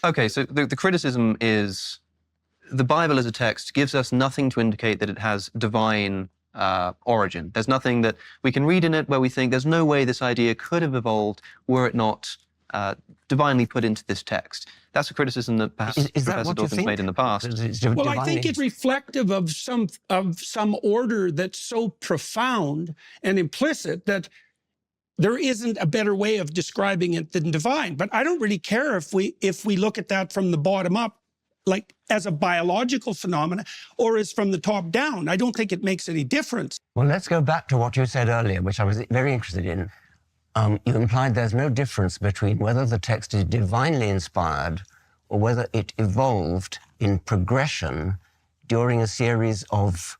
Okay, so the criticism is the Bible as a text gives us nothing to indicate that it has divine origin. There's nothing that we can read in it where we think there's no way this idea could have evolved were it not divinely put into this text. That's a criticism that perhaps Is that Professor what you Dawkins think? made in the past. Well, I think it's reflective of some order that's so profound and implicit that there isn't a better way of describing it than divine. But I don't really care if we look at that from the bottom up, like as a biological phenomena, or as from the top down. I don't think it makes any difference. Well, let's go back to what you said earlier, which I was very interested in. You implied there's no difference between whether the text is divinely inspired or whether it evolved in progression during a series of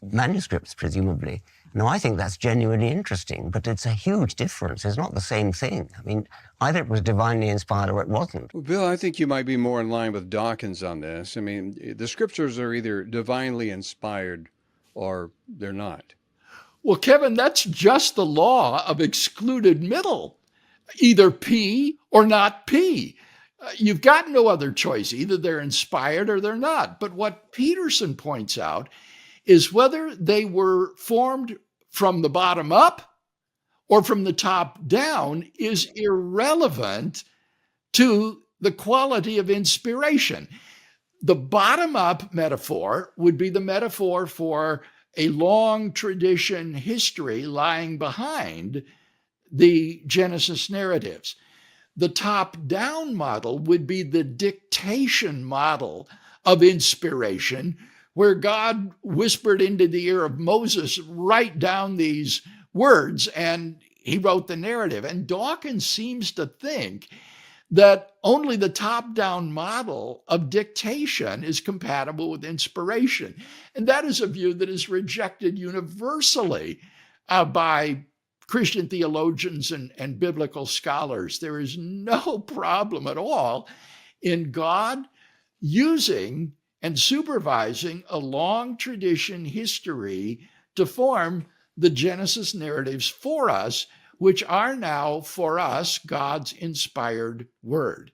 manuscripts, presumably. Now, I think that's genuinely interesting, but it's a huge difference. It's not the same thing. I mean, either it was divinely inspired or it wasn't. Well, Bill, I think you might be more in line with Dawkins on this. I mean, the scriptures are either divinely inspired or they're not. Well, Kevin, that's just the law of excluded middle, either P or not P. You've got no other choice. Either they're inspired or they're not. But what Peterson points out is whether they were formed from the bottom up or from the top down is irrelevant to the quality of inspiration. The bottom up metaphor would be the metaphor for a long tradition history lying behind the Genesis narratives. The top down model would be the dictation model of inspiration, where God whispered into the ear of Moses, write down these words, and he wrote the narrative. And Dawkins seems to think that only the top-down model of dictation is compatible with inspiration. And that is a view that is rejected universally by Christian theologians and biblical scholars. There is no problem at all in God using and supervising a long tradition history to form the Genesis narratives for us, which are now, for us, God's inspired word.